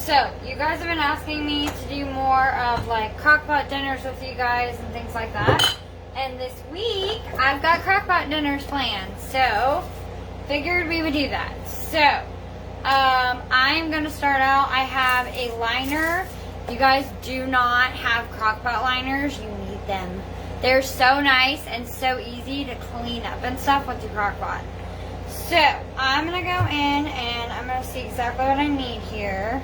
So, you guys have been asking me to do more of like crockpot dinners with you guys and things like that. And this week, I've got crockpot dinners planned. So, figured we would do that. So, I'm going to start out. I have a liner. You guys do not have crockpot liners. You need them. They're so nice and so easy to clean up and stuff with your crockpot. So, I'm going to go in and I'm going to see exactly what I need here.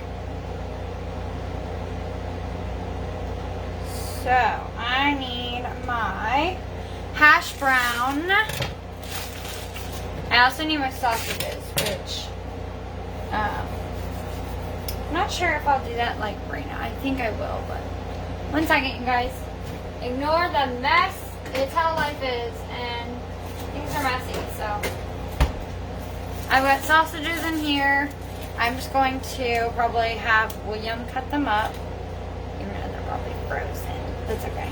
So, I need my hash brown. I also need my sausages, which, I'm not sure if I'll do that like right now. I think I will, but one second, you guys. Ignore the mess. It's how life is, and things are messy, so. I've got sausages in here. I'm just going to probably have William cut them up, even though they're probably frozen. That's okay.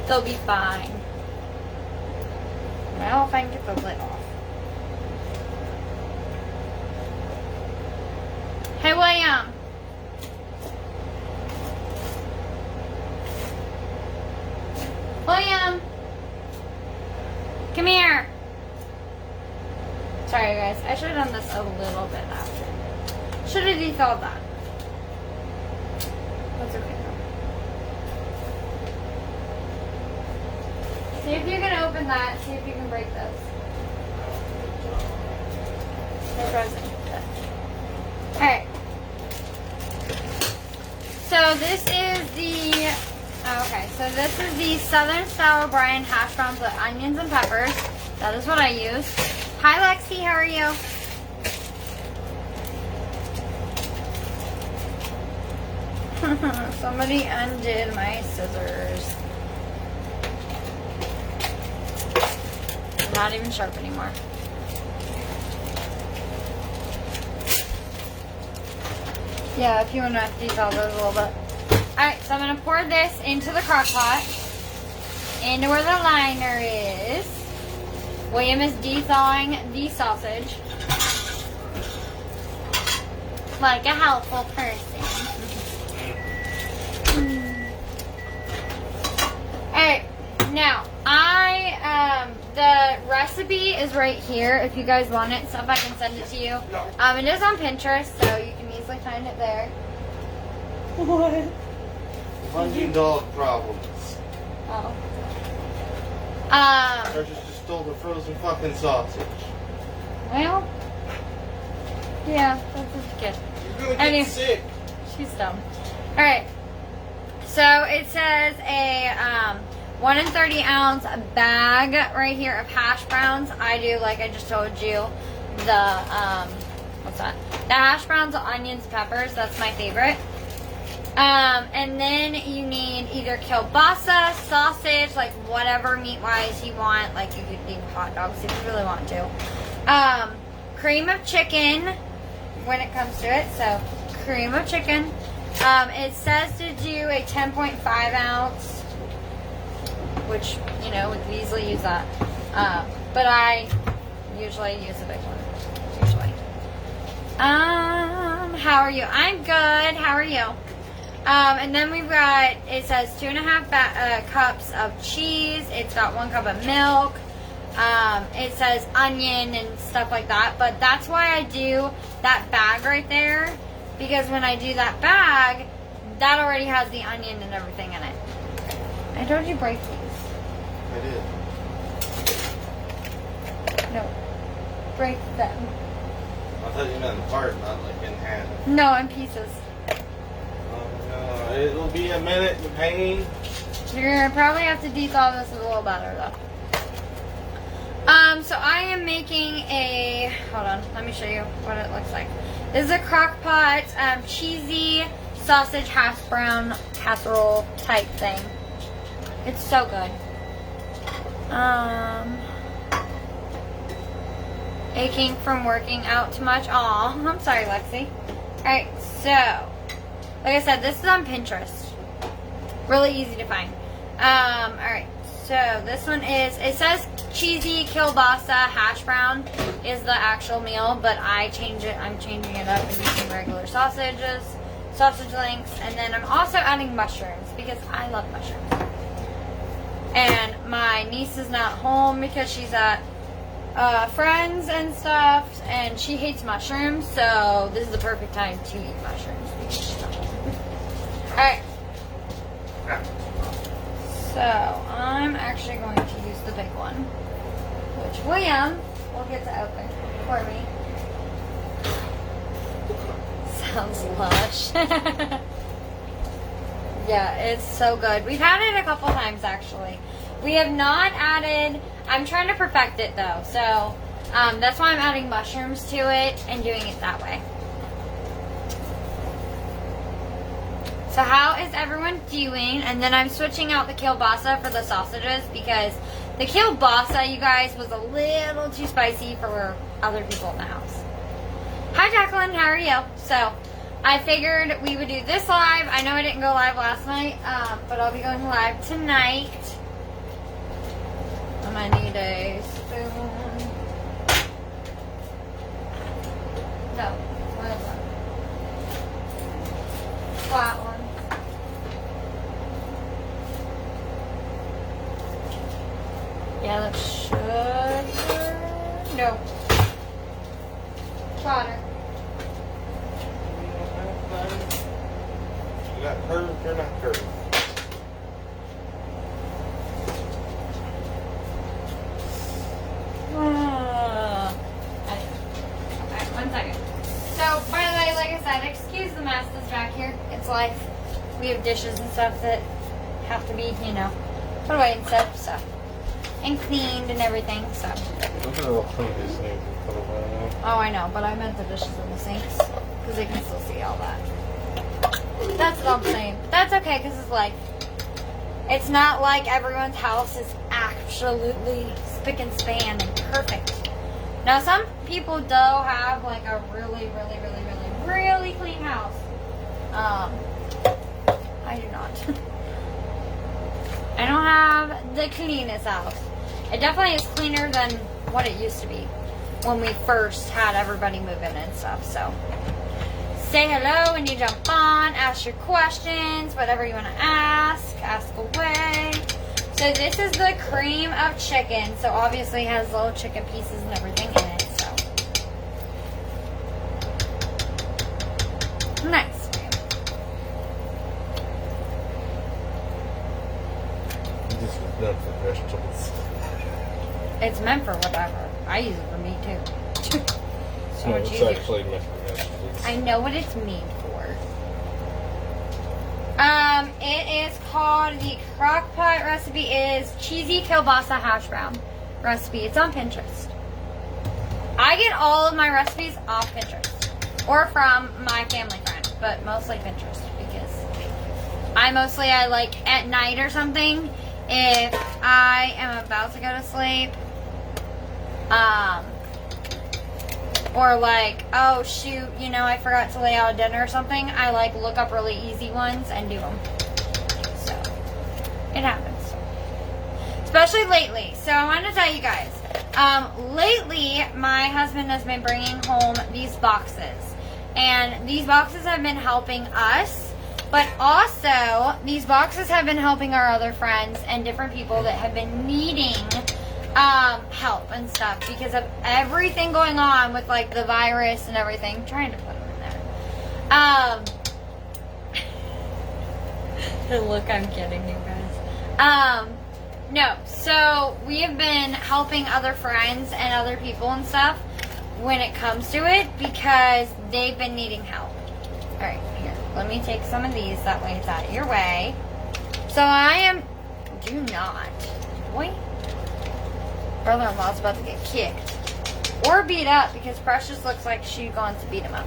They'll be fine. Well, if I can get the lid off. Hey, William. William. Come here. Sorry, guys. I should have done this a little bit after. Should have dethawed that. That's okay. See if you can open that. See if you can break this. They're frozen. Alright. So this is the this is the Southern Style O'Brien hash browns with onions and peppers. That is what I use. Hi Lexi, how are you? Somebody undid my scissors. Not even sharp anymore. Yeah, if you want to detail those a little bit. Alright, so I'm going to pour this into the crock pot. Into where the liner is. William is de-thawing the sausage. Like a helpful person. Alright, now, the recipe is right here if you guys want it, so if I can send it to you. It is on Pinterest, so you can easily find it there. What? Hunting dog problems. Oh. Archie just stole the frozen fucking sausage. Well, yeah, that's just good. You're gonna get sick. She's dumb. Alright. So it says a 1 and 30 ounce bag right here of hash browns. I do, like I just told you, the what's that? The hash browns, onions, peppers. That's my favorite. And then you need either kielbasa, sausage, like whatever meat-wise you want. Like you could do hot dogs if you really want to. Cream of chicken when it comes to it. So cream of chicken. It says to do a 10.5 ounce, which, you know, we could easily use that. But I usually use a big one. Usually. How are you? I'm good. How are you? And then we've got, it says 2.5 cups of cheese. It's got 1 cup of milk. It says onion and stuff like that. But that's why I do that bag right there. Because when I do that bag, that already has the onion and everything in it. I told you break these. I did. No. Break them. I thought you meant apart, not like in half. No, in pieces. It'll be a minute in pain. You're going to probably have to dethaw this a little better, though. So I am making a, hold on, let me show you what it looks like. This is a crock pot, cheesy sausage hash brown casserole type thing. It's so good. Aching from working out too much. Aw, I'm sorry, Lexi. Alright, so, like I said, this is on Pinterest. Really easy to find. Alright, so this one is, it says cheesy kielbasa hash brown is the actual meal, but I'm changing it up and using regular sausage links, and then I'm also adding mushrooms because I love mushrooms. And my niece is not home because she's at friends and stuff, and she hates mushrooms, so this is the perfect time to eat mushrooms because she's not home. Alright. So, I'm actually going to use the big one, which William will get to open for me. Sounds lush. Yeah, it's so good. We've had it a couple times, actually. We have not added... I'm trying to perfect it, though, so that's why I'm adding mushrooms to it and doing it that way. So how is everyone doing? And then I'm switching out the kielbasa for the sausages because the kielbasa, you guys, was a little too spicy for other people in the house. Hi, Jacqueline. How are you? So I figured we would do this live. I know I didn't go live last night, but I'll be going live tonight. I'm going to need a spoon. No. Where is that? Flat one. Yeah, that's sugar. No. Water. You got curved or not curved? Alright, 1 second. So, by the way, like I said, excuse the mess that's back here. It's life. We have dishes and stuff that have to be, put away and stuff, so. And cleaned and everything, so. Look at all clean these things and put away. Oh, I know, but I meant the dishes in the sinks, because they can still see all that. That's what I'm saying. But that's okay, because it's life. It's not like everyone's house is absolutely spick and span and perfect. Now, some people do have like a really, really, really, really, really clean house. I do not. I don't have the cleanest house. It definitely is cleaner than what it used to be when we first had everybody move in and stuff. So say hello when you jump on, ask your questions, whatever you want to ask away. So this is the cream of chicken. So obviously it has little chicken pieces and everything in it. So nice. This is done for vegetables. It's meant for whatever. I use it for meat too. So No, much it's easier. actually meant for vegetables. I know what it's made for. It is called the Crock Pot recipe. Is cheesy kielbasa hash brown recipe. It's on Pinterest. I get all of my recipes off Pinterest or from my family friends, but mostly Pinterest because I like at night or something. If I am about to go to sleep, or like, oh shoot, I forgot to lay out dinner or something, I like look up really easy ones and do them. So, it happens. Especially lately. So I want to tell you guys, lately my husband has been bringing home these boxes. And these boxes have been helping us. But also, these boxes have been helping our other friends and different people that have been needing help and stuff because of everything going on with like the virus and everything. I'm trying to put them in there. The look I'm getting, you guys. No, so we have been helping other friends and other people and stuff when it comes to it because they've been needing help. All right, here. Let me take some of these. That way it's out of your way. So do not. Boy. Brother-in-law's about to get kicked. Or beat up because Precious looks like she's going to beat him up.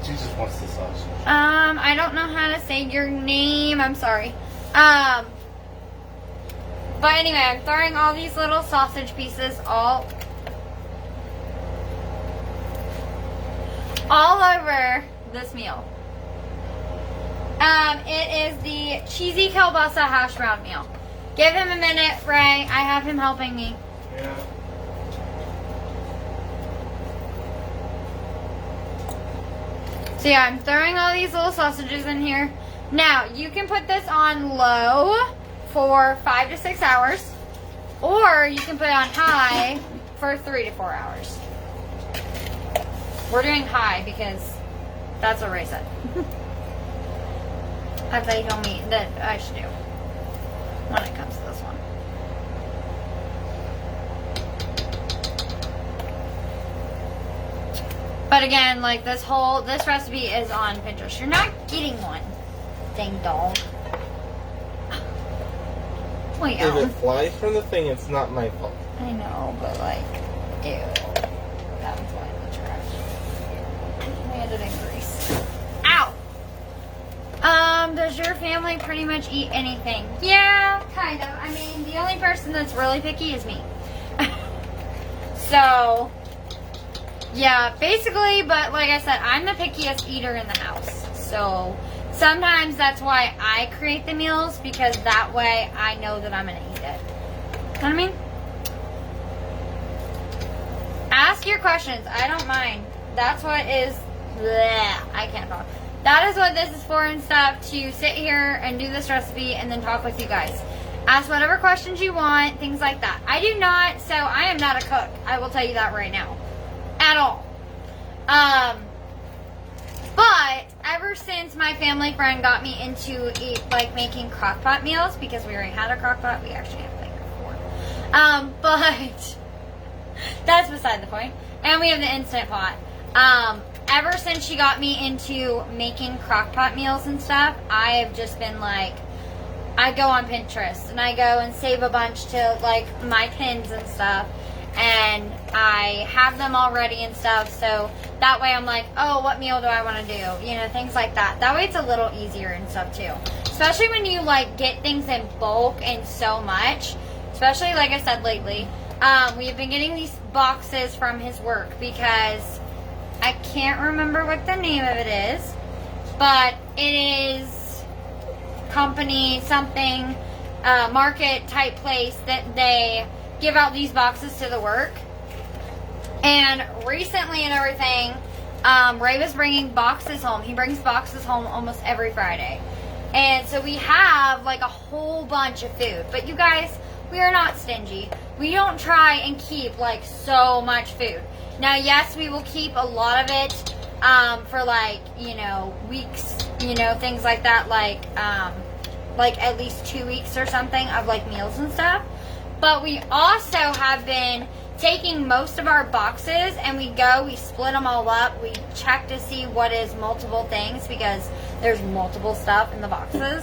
She just wants the sausage. I don't know how to say your name. I'm sorry. But anyway, I'm throwing all these little sausage pieces all over this meal. It is the cheesy kielbasa hash brown meal. Give him a minute, Ray. I have him helping me. Yeah. So yeah, I'm throwing all these little sausages in here. Now, you can put this on low for 5 to 6 hours, or you can put it on high for 3 to 4 hours. We're doing high because that's what Ray said. That's what he told me that I should do when it comes to this one. But again, like this recipe is on Pinterest. You're not getting one. Ding dong. Wait, If it flies from the thing, it's not my fault. I know, but like, ew. That would fly in the trash. Landed in grease. Ow! Does your family pretty much eat anything? Yeah, kind of. I mean, the only person that's really picky is me. So, yeah, basically, but like I said, I'm the pickiest eater in the house. So, sometimes that's why I create the meals, because that way I know that I'm going to eat it. You know what I mean? Ask your questions. I don't mind. That's what is... Bleh, I can't talk. That is what this is for and stuff, to sit here and do this recipe and then talk with you guys. Ask whatever questions you want, things like that. I do not, so I am not a cook. I will tell you that right now. At all. But ever since my family friend got me into making crock pot meals, because we already had a crock pot, we actually have like 4. But that's beside the point. And we have the Instant Pot. Ever since she got me into making crock pot meals and stuff, I have just been like, I go on Pinterest and I go and save a bunch to like my pins and stuff, and I have them all ready and stuff, so that way I'm like, oh, what meal do I want to do? You know, things like that. That way it's a little easier and stuff too. Especially when you like get things in bulk and so much. Especially like I said lately. We've been getting these boxes from his work because I can't remember what the name of it is, but it is company something, market type place that they give out these boxes to the work. And recently and everything, Ray was bringing boxes home. He brings boxes home almost every Friday. And so we have like a whole bunch of food. But you guys, we are not stingy. We don't try and keep like so much food. Now, yes, we will keep a lot of it for like, you know, weeks, you know, things like that, like at least 2 weeks or something of like meals and stuff. But we also have been taking most of our boxes and we split them all up. We check to see what is multiple things because there's multiple stuff in the boxes.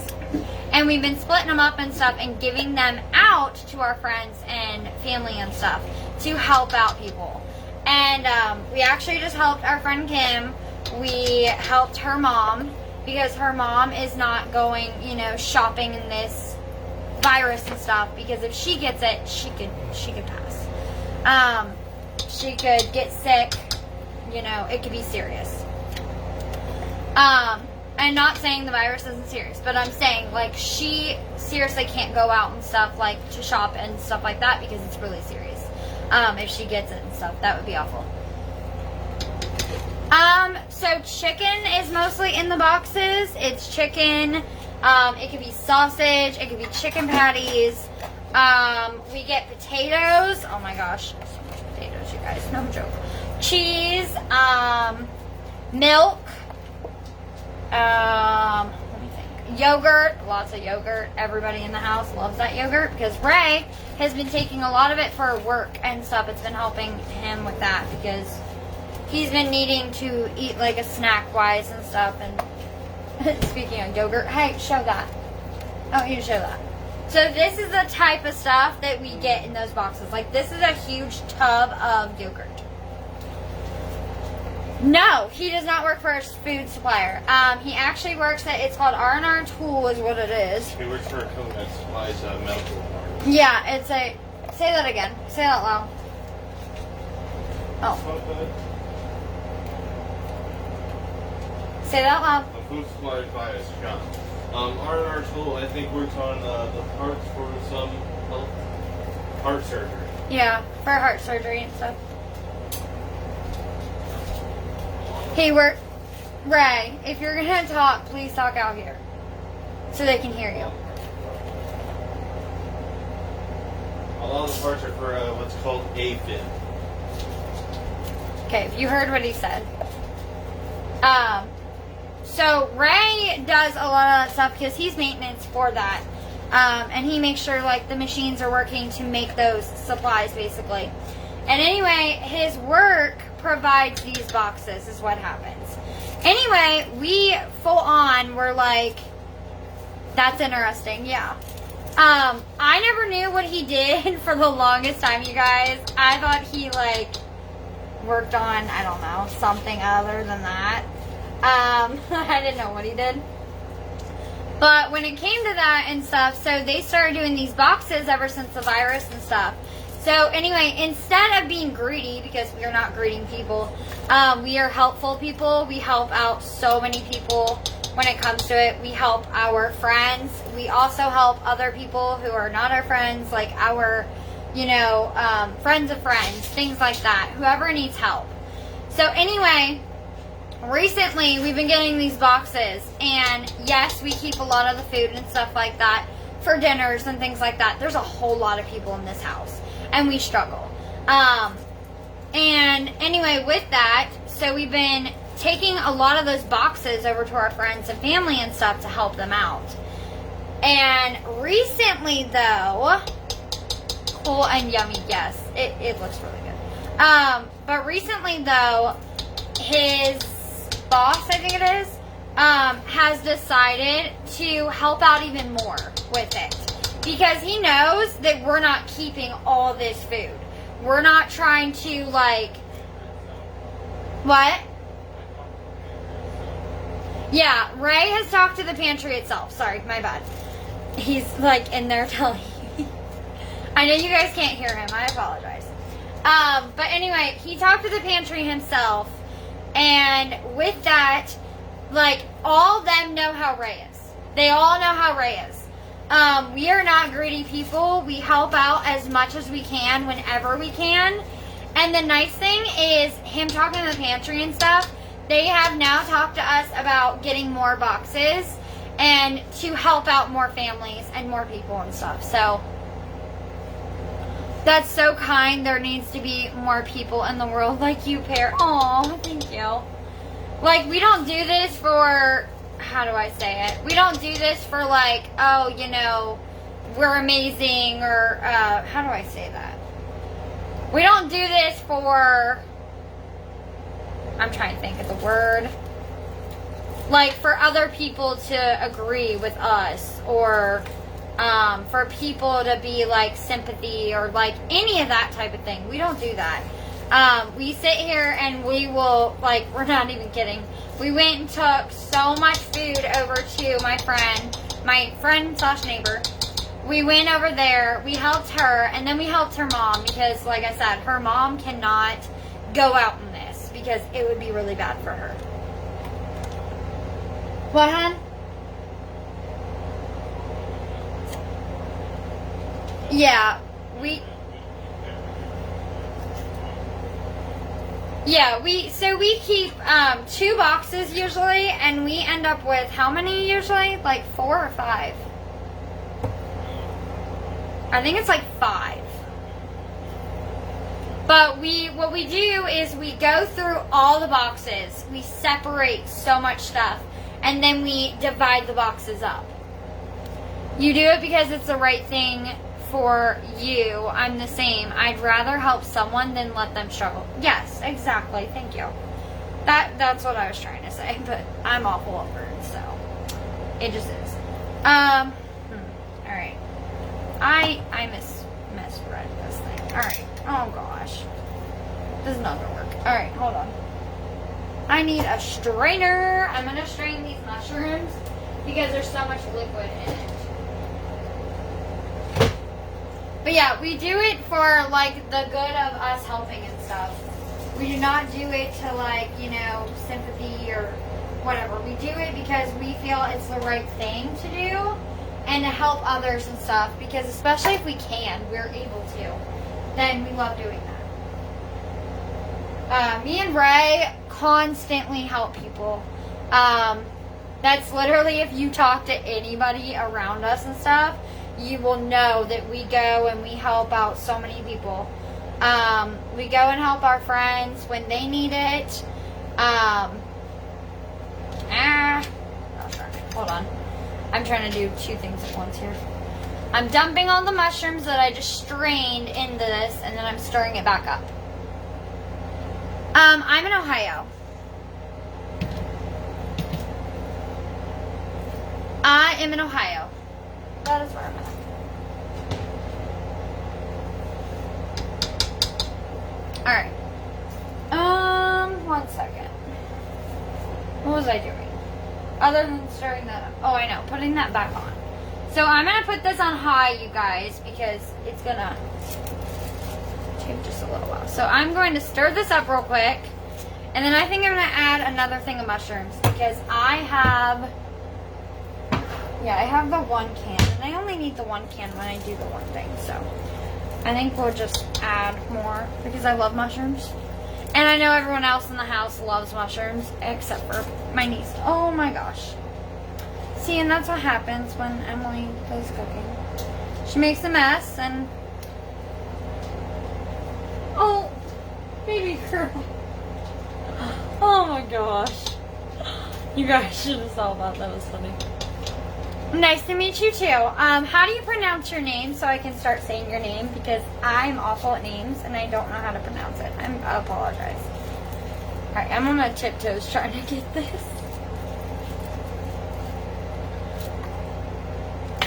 And we've been splitting them up and stuff and giving them out to our friends and family and stuff to help out people. And we actually just helped our friend Kim. We helped her mom because her mom is not going, you know, shopping in this virus and stuff, because if she gets it, she could pass. She could get sick, you know, it could be serious. I'm not saying the virus isn't serious, but I'm saying like she seriously can't go out and stuff like to shop and stuff like that because it's really serious. If she gets it and stuff, that would be awful. So chicken is mostly in the boxes. It's chicken. It could be sausage. It could be chicken patties. We get potatoes. Oh my gosh, so much potatoes, you guys. No joke. Cheese. Milk. Let me think. Yogurt. Lots of yogurt. Everybody in the house loves that yogurt because Ray has been taking a lot of it for work and stuff. It's been helping him with that because he's been needing to eat like a snack wise and stuff. And speaking of yogurt, hey, show that. Oh, you show that. So this is the type of stuff that we get in those boxes. Like this is a huge tub of yogurt. No, he does not work for a food supplier. He actually works at, it's called R&R Tool is what it is. He works for a company that supplies medical parts. Yeah, it's a, say that again. Say that loud. Oh. Say that loud. A food supplier by John. R&R Tool, I think, works on the parts for some heart surgery. Yeah, for heart surgery and stuff. Hey, Ray, if you're gonna talk, please talk out here so they can hear you. A lot of the parts are for what's called AFib. Okay, you heard what he said. So Ray does a lot of that stuff because he's maintenance for that. And he makes sure like the machines are working to make those supplies basically. And anyway, his work provides these boxes is what happens. Anyway, we full on were like, that's interesting, yeah. I never knew what he did for the longest time, you guys. I thought he like worked on, I don't know, something other than that. I didn't know what he did. But when it came to that and stuff, so they started doing these boxes ever since the virus and stuff. So anyway, instead of being greedy, because we are not greeting people, we are helpful people. We help out so many people when it comes to it. We help our friends. We also help other people who are not our friends, like our, you know, friends of friends, things like that. Whoever needs help. So anyway, recently we've been getting these boxes, and yes, we keep a lot of the food and stuff like that for dinners and things like that. There's a whole lot of people in this house, and we struggle. And anyway, with that, so we've been taking a lot of those boxes over to our friends and family and stuff to help them out. And recently, though, cool and yummy, yes, it looks really good. But recently, though, his boss, I think it is, has decided to help out even more with it. Because he knows that we're not keeping all this food. We're not trying to, like, what? Yeah, Ray has talked to the pantry itself. Sorry, my bad. He's, like, in there telling me. I know you guys can't hear him. I apologize. But anyway, he talked to the pantry himself. And with that, like, all of them know how Ray is. They all know how Ray is. We are not greedy people. We help out as much as we can whenever we can. And the nice thing is him talking to the pantry and stuff, they have now talked to us about getting more boxes and to help out more families and more people and stuff. So that's so kind. There needs to be more people in the world like you, Pear. Aw, thank you. Like, we don't do this for, how do I say it? We don't do this for like, oh, you know, we're amazing, or how do I say that? We don't do this for, I'm trying to think of the word, like for other people to agree with us, or for people to be like sympathy, or like any of that type of thing. We don't do that. We sit here and we will, like, we're not even kidding. We went and took so much food over to my friend slash neighbor. We went over there, we helped her, and then we helped her mom because, like I said, her mom cannot go out in this because it would be really bad for her. What, hon? Yeah, we keep 2 boxes usually, and we end up with how many usually? Like 4 or 5. I think it's like 5. But what we do is we go through all the boxes. We separate so much stuff, and then we divide the boxes up. You do it because it's the right thing for you. I'm the same. I'd rather help someone than let them struggle. Yes, exactly. Thank you. That's what I was trying to say, but I'm awful at words, so it just is. All right. I misread this thing. All right. Oh gosh, this is not gonna work. All right, hold on. I need a strainer. I'm gonna strain these mushrooms because there's so much liquid in it. But yeah, we do it for like the good of us helping and stuff. We do not do it to, like, you know, sympathy or whatever. We do it because we feel it's the right thing to do and to help others and stuff, because especially if we can, we're able to. then we love doing that. Me and Ray constantly help people. That's literally, if you talk to anybody around us and stuff, you will know that we go and we help out so many people. We go and help our friends when they need it. Oh, sorry. Hold on. I'm trying to do two things at once here. I'm dumping all the mushrooms that I just strained into this, and then I'm stirring it back up. I'm in Ohio. I am in Ohio. That is where I'm at. Alright. 1 second. What was I doing? Other than stirring that up. Oh, I know. Putting that back on. So I'm going to put this on high, you guys, because it's going to take just a little while. So I'm going to stir this up real quick. And then I think I'm going to add another thing of mushrooms, because I have the 1 can. And I only need the 1 can when I do the one thing. So I think we'll just add more, because I love mushrooms. And I know everyone else in the house loves mushrooms, except for my niece. Oh my gosh. See, and that's what happens when Emily does cooking. She makes a mess, and... Oh, baby girl. Oh my gosh. You guys should have saw that. That was funny. Nice to meet you too. How do you pronounce your name so I can start saying your name? Because I'm awful at names and I don't know how to pronounce it. I apologize. Alright, I'm on my tiptoes trying to get this.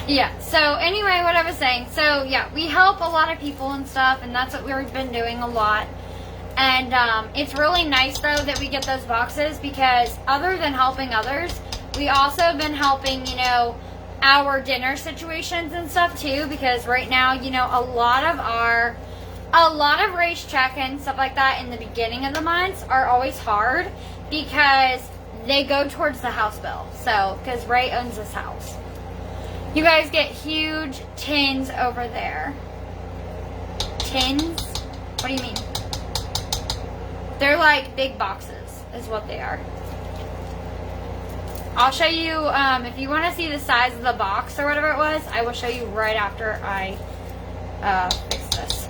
Yeah, so anyway, what I was saying. So yeah, we help a lot of people and stuff, and that's what we've been doing a lot. And it's really nice though that we get those boxes, because other than helping others, we also have been helping, you know, our dinner situations and stuff too, because right now, you know, a lot of Ray's check-ins, stuff like that in the beginning of the months are always hard, because they go towards the house bill. So, because Ray owns this house. You guys get huge tins over there. Tins? What do you mean? They're like big boxes, is what they are. I'll show you, if you want to see the size of the box or whatever it was, I will show you right after I fix this.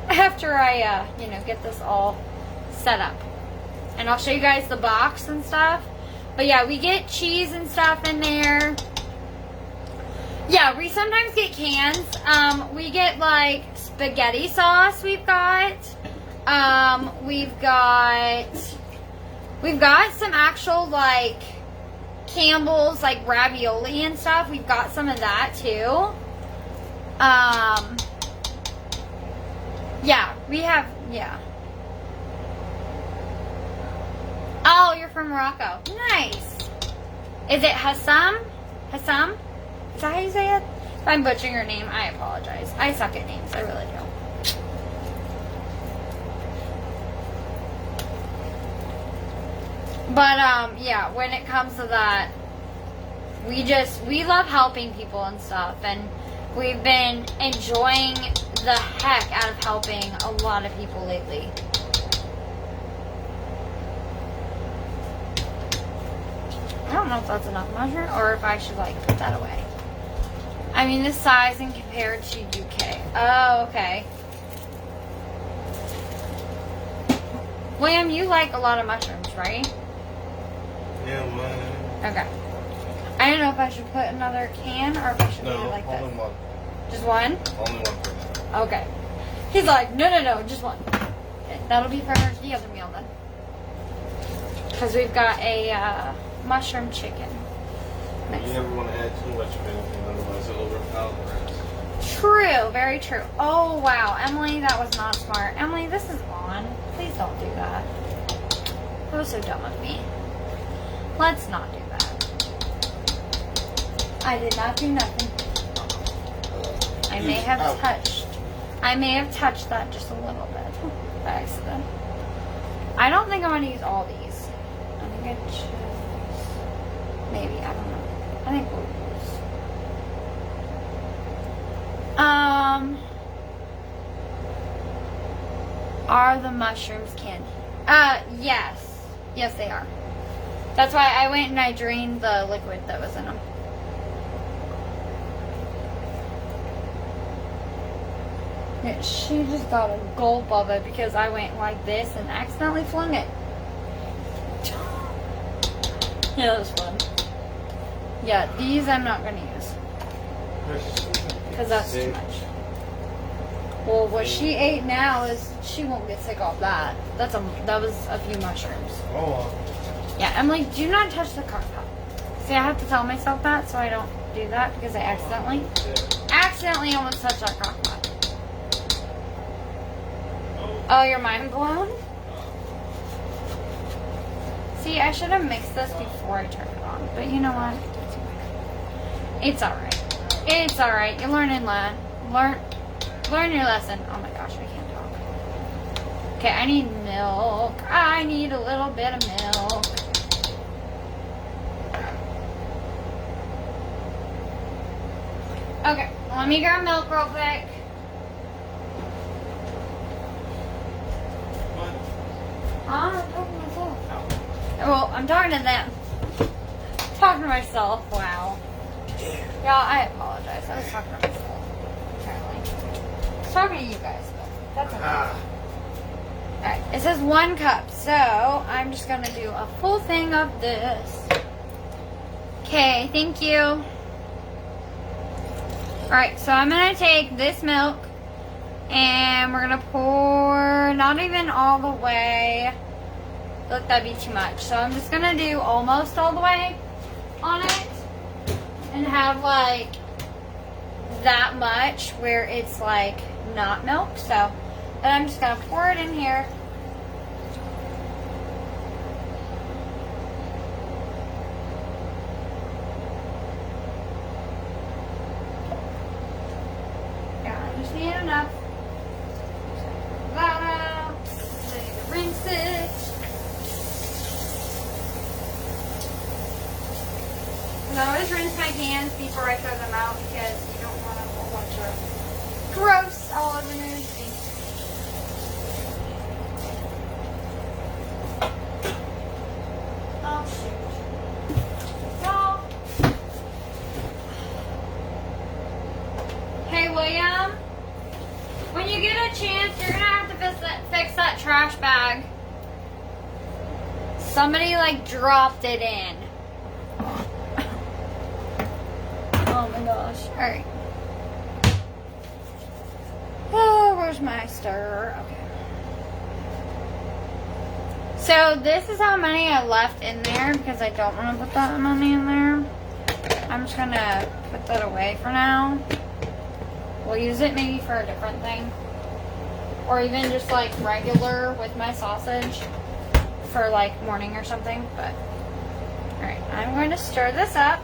After I, you know, get this all set up. And I'll show you guys the box and stuff. But yeah, we get cheese and stuff in there. Yeah, we sometimes get cans. We get like spaghetti sauce we've got. We've got some actual like Campbell's like ravioli and stuff. We've got some of that too. Yeah, we have, yeah. Oh, you're from Morocco. Nice. Is it Hassam? Hassam? Is that how you say it? If I'm butchering your name, I apologize. I suck at names. I really do. But, yeah, when it comes to that, we love helping people and stuff. And we've been enjoying the heck out of helping a lot of people lately. I don't know if that's enough mushroom or if I should, like, put that away. I mean, this sizing compared to UK. Oh, okay. William, you like a lot of mushrooms, right? Yeah, man. Okay. I don't know if I should put another can or if I should leave it like this. Only one. Just one? Only one for now. Okay. He's like, no, just one. Okay, that'll be for the other meal then. Because we've got a mushroom chicken. You never want to add too much of anything, otherwise it'll overpower the rest. True, very true. Oh, wow. Emily, that was not smart. Emily, this is on. Please don't do that. That was so dumb of me. Let's not do that. I did not do nothing. I may have touched that just a little bit by accident. I don't think I'm going to use all these. I think I choose. Maybe, I don't know. I think we'll use. Are the mushrooms candy? Yes. Yes, they are. That's why I went and I drained the liquid that was in them. Yeah, she just got a gulp of it because I went like this and accidentally flung it. Yeah, that was fun. Yeah, these I'm not going to use. Because that's too much. Well, what she ate now is she won't get sick off that. That was a few mushrooms. Oh. Yeah, I'm like, do not touch the crock pot. See, I have to tell myself that so I don't do that because I accidentally almost touched that crock pot. Oh, you're mind blown? See, I should have mixed this before I turned it on, but you know what? It's alright. It's alright. You learn and learn your lesson. Oh my gosh, I can't talk. Okay, I need milk. I need a little bit of milk. Okay, let me grab milk real quick. I'm talking to myself. Well, I'm talking to them. I'm talking to myself. Wow. Yeah, I apologize. I was talking to myself. Apparently. I was talking to you guys, but that's okay. Alright, it says 1 cup, so I'm just gonna do a full thing of this. Okay, thank you. Alright, so I'm gonna take this milk and we're gonna pour not even all the way. Look, that'd be too much. So I'm just gonna do almost all the way on it and have like that much where it's like not milk. So then I'm just gonna pour it in here. Yeah, I just need enough. That out. Ready to rinse it. And I always rinse my hands before I throw them out because you don't want a whole bunch of gross all over your face. Oh shoot. Y'all. Hey William, when you get a chance, you're gonna have to fix that trash bag. Somebody like dropped it in. Oh my gosh. Alright. Oh, where's my stirrer? Okay. So this is how many I left in there because I don't want to put that money in there. I'm just going to put that away for now. We'll use it maybe for a different thing. Or even just like regular with my sausage for like morning or something. But alright, I'm going to stir this up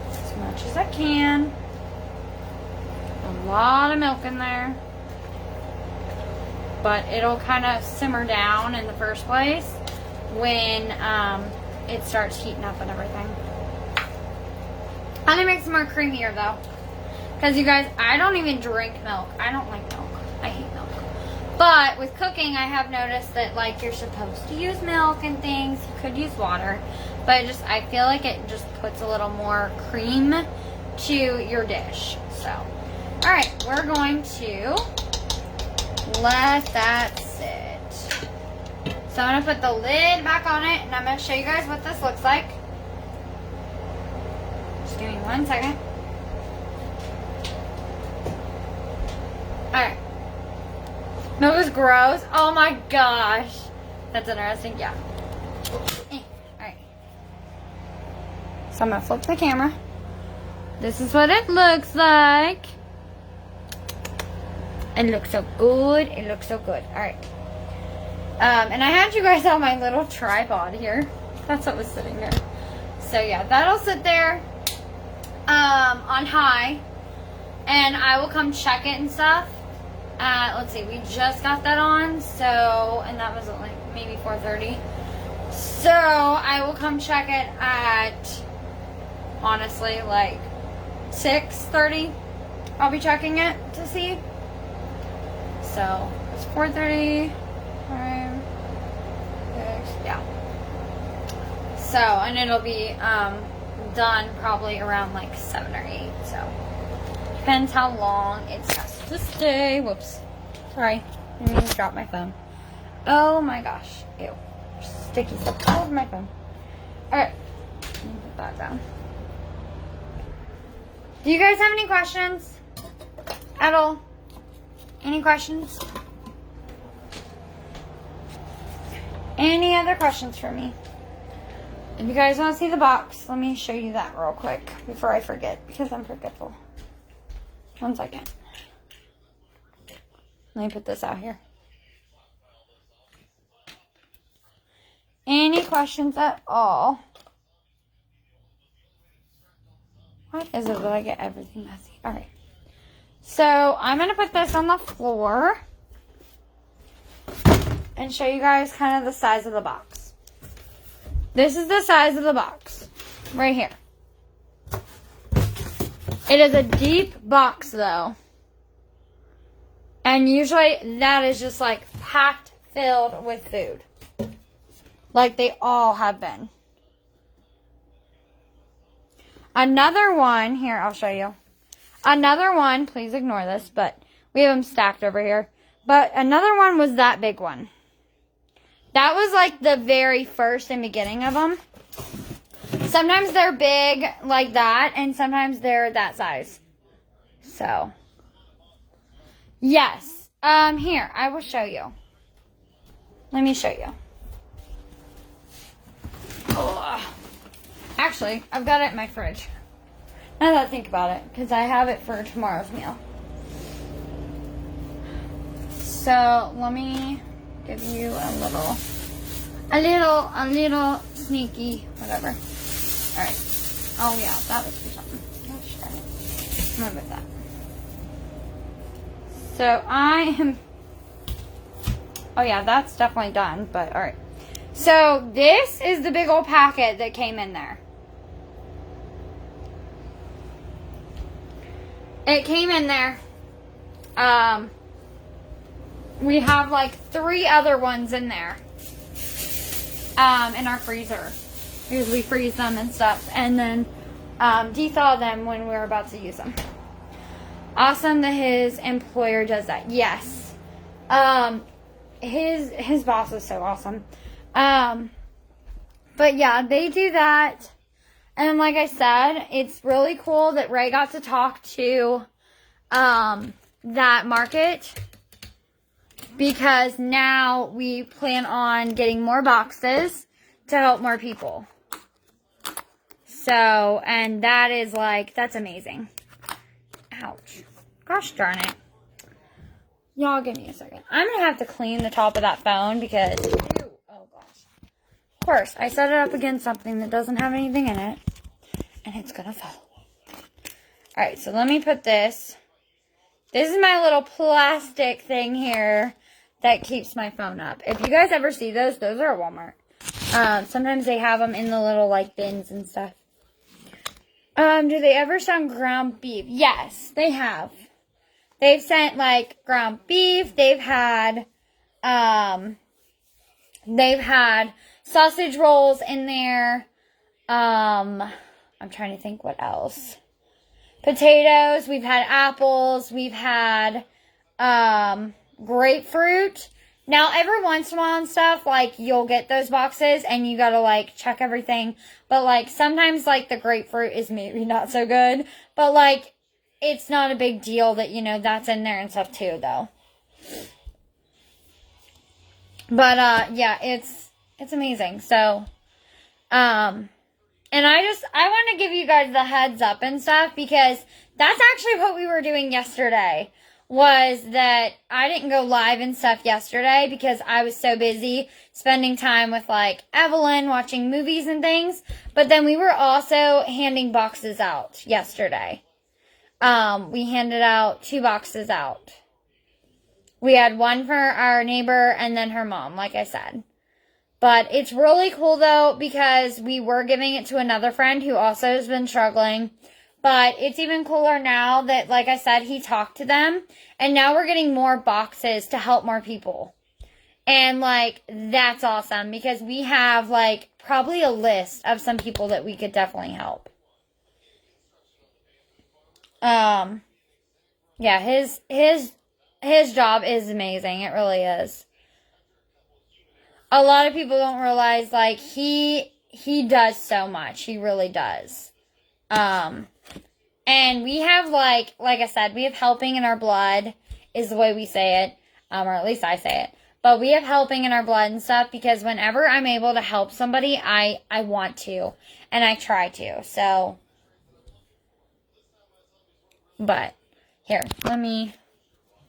as much as I can. A lot of milk in there. But it'll kind of simmer down in the first place when it starts heating up and everything. I'm going to make some more creamier though. Because you guys, I don't even drink milk. I don't like milk. I hate milk. But with cooking, I have noticed that like you're supposed to use milk and things. You could use water. But I feel like it just puts a little more cream to your dish. So, alright, we're going to let that sit. So I'm going to put the lid back on it and I'm going to show you guys what this looks like. Just give me 1 second. Alright. That was gross. Oh my gosh. That's interesting. Yeah. Alright. So I'm going to flip the camera. This is what it looks like. It looks so good. It looks so good. Alright. And I had you guys on my little tripod here. That's what was sitting there. So yeah, that'll sit there on high. And I will come check it and stuff. Let's see, we just got that on. So, and that was at like maybe 4:30. So I will come check it at, honestly, like 6:30. I'll be checking it to see. So, It's 4:30. 5, 6, yeah. So, and it'll be done probably around like 7 or 8. So, depends how long it has to stay. Whoops. Sorry. I didn't mean to drop my phone. Oh my gosh. Ew. Sticky stuff all over my phone. Alright. Let me put that down. Do you guys have any questions? At all? Any questions? Any other questions for me? If you guys want to see the box, let me show you that real quick before I forget, because I'm forgetful. 1 second. Let me put this out here. Any questions at all? What is it that I get everything messy? Alright. So, I'm going to put this on the floor and show you guys kind of the size of the box. This is the size of the box. Right here. It is a deep box, though. And usually, that is just like packed, filled with food. Like they all have been. Another one, here, I'll show you. Another one, please ignore this, but we have them stacked over here. But another one was that big one. That was like the very first and beginning of them. Sometimes they're big like that, and sometimes they're that size. So, yes. Here, I will show you. Let me show you. Oh. Actually, I've got it in my fridge. Now that I think about it, because I have it for tomorrow's meal. So, let me give you a little sneaky, whatever. Alright. Oh yeah, that was for something. Gosh darn it. Remember that. So, I am... Oh yeah, that's definitely done, but alright. So, this is the big old packet that came in there. It came in there. We have like 3 other ones in there. In our freezer. Because we freeze them and stuff. And then de-thaw them when we're about to use them. Awesome that his employer does that. Yes. His boss is so awesome. But yeah, they do that. And like I said, it's really cool that Ray got to talk to that market, because now we plan on getting more boxes to help more people. So, and that is like, that's amazing. Ouch. Gosh darn it. Y'all give me a second. I'm going to have to clean the top of that phone because, ew, oh gosh. Of course, I set it up against something that doesn't have anything in it, and it's going to fall. Alright, so let me put this. This is my little plastic thing here that keeps my phone up. If you guys ever see those are at Walmart. Sometimes they have them in the little, like, bins and stuff. Do they ever send ground beef? Yes, they have. They've sent, like, ground beef. They've had sausage rolls in there. I'm trying to think what else. Potatoes. We've had apples. We've had grapefruit. Now, every once in a while and stuff, like, you'll get those boxes and you gotta, like, check everything. But, like, sometimes, like, the grapefruit is maybe not so good. But, like, it's not a big deal that, you know, that's in there and stuff, too, though. But, yeah, it's amazing. So, and I want to give you guys the heads up and stuff, because that's actually what we were doing yesterday. Was that I didn't go live and stuff yesterday because I was so busy spending time with, like, Evelyn, watching movies and things. But then we were also handing boxes out yesterday. We handed out 2 boxes out. We had one for our neighbor and then her mom, like I said. But it's really cool, though, because we were giving it to another friend who also has been struggling. But it's even cooler now that, like I said, he talked to them. And now we're getting more boxes to help more people. And, like, that's awesome. Because we have, like, probably a list of some people that we could definitely help. Yeah, his job is amazing. It really is. A lot of people don't realize, like, he does so much. He really does. And we have, like I said, we have helping in our blood, is the way we say it. Or at least I say it. But we have helping in our blood and stuff, because whenever I'm able to help somebody, I want to. And I try to. So, but, here, let me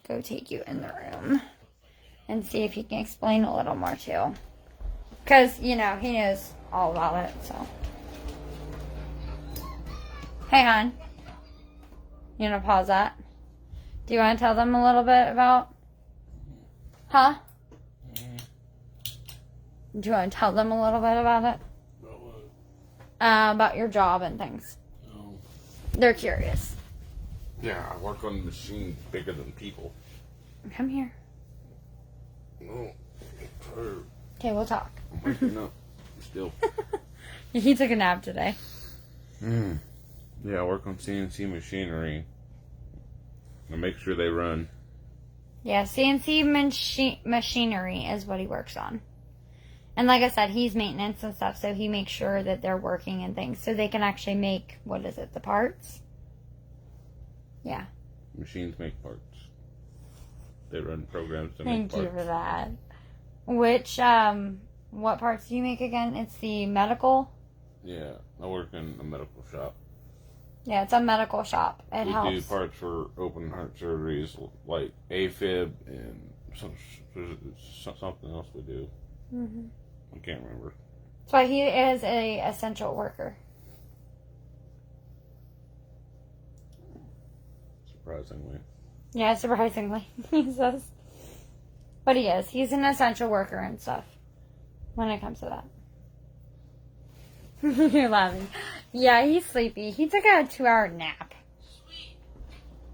go take you in the room and see if he can explain a little more too. Because, you know, he knows all about it, so. Hey, hon. You want to pause that? Do you want to tell them a little bit about? Huh? Do you want to tell them a little bit about it? About what? About your job and things. No. They're curious. Yeah, I work on machines bigger than people. Come here. No. I'm Okay, we'll talk. waking up still. He took a nap today. Yeah, I work on CNC machinery. I make sure they run. Yeah, CNC machinery is what he works on. And like I said, he's maintenance and stuff, so he makes sure that they're working and things, so they can actually make, what is it, the parts? Yeah. Machines make parts. They run programs to make Thank parts. you for that. Which, what parts do you make again? It's the medical? Yeah, I work in a medical shop. Yeah, it's a medical shop. It helps. We do parts for open heart surgeries, like AFib and something else we do. Mm-hmm. I can't remember. That's why he is a essential worker. Surprisingly. Yeah, surprisingly, he says. But he is. He's an essential worker and stuff when it comes to that. You're laughing. Yeah, he's sleepy. He took a 2-hour nap.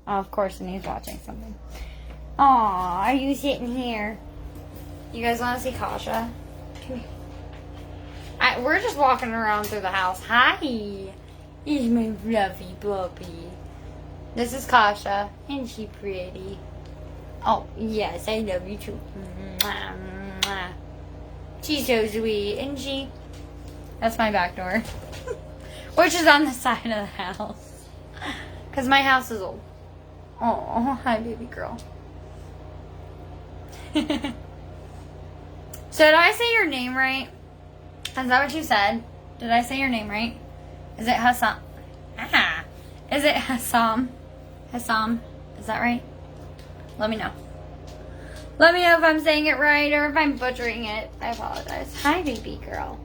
Oh, of course, and he's watching something. Aw, are you sitting here? You guys want to see Kasha? Come here. We're just walking around through the house. Hi. He's my fluffy puppy. This is Kasha. Isn't she pretty? Oh, yes, I love you too. Mwah, mwah. She's so sweet, isn't she? That's my back door. Which is on the side of the house. Because my house is old. Oh, hi, baby girl. So, did I say your name right? Is that what you said? Did I say your name right? Is it Hassam? Ah. Is it Hassam? Hassam? Is that right? Let me know. Let me know if I'm saying it right or if I'm butchering it. I apologize. Hi, baby girl.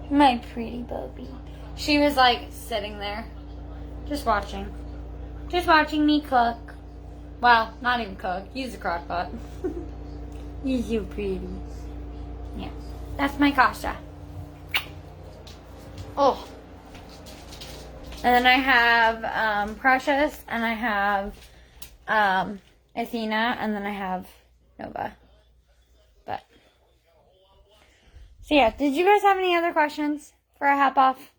My pretty baby. She was like sitting there. Just watching. Just watching me cook. Well, not even cook. Use a crock pot. You're so pretty. Yeah. That's my Kasha. Oh. And then I have Precious. And I have Athena. And then I have Nova. But. So yeah. Did you guys have any other questions for a hop off?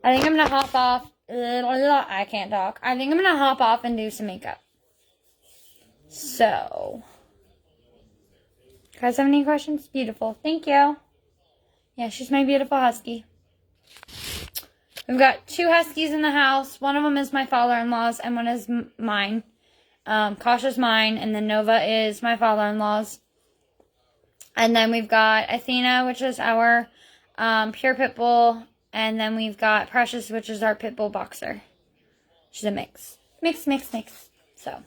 I think I'm going to hop off. I can't talk. I think I'm going to hop off and do some makeup. So. You guys have any questions? Beautiful. Thank you. Yeah, she's my beautiful husky. We've got 2 huskies in the house. One of them is my father-in-law's and one is mine. Kasha's mine. And then Nova is my father-in-law's. And then we've got Athena, which is our pure pit bull. And then we've got Precious, which is our pit bull boxer. She's a mix. Mix. So,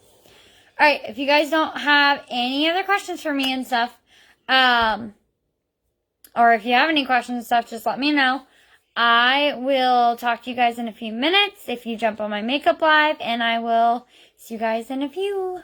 alright, if you guys don't have any other questions for me and stuff, or if you have any questions and stuff, just let me know. I will talk to you guys in a few minutes if you jump on my makeup live, and I will see you guys in a few.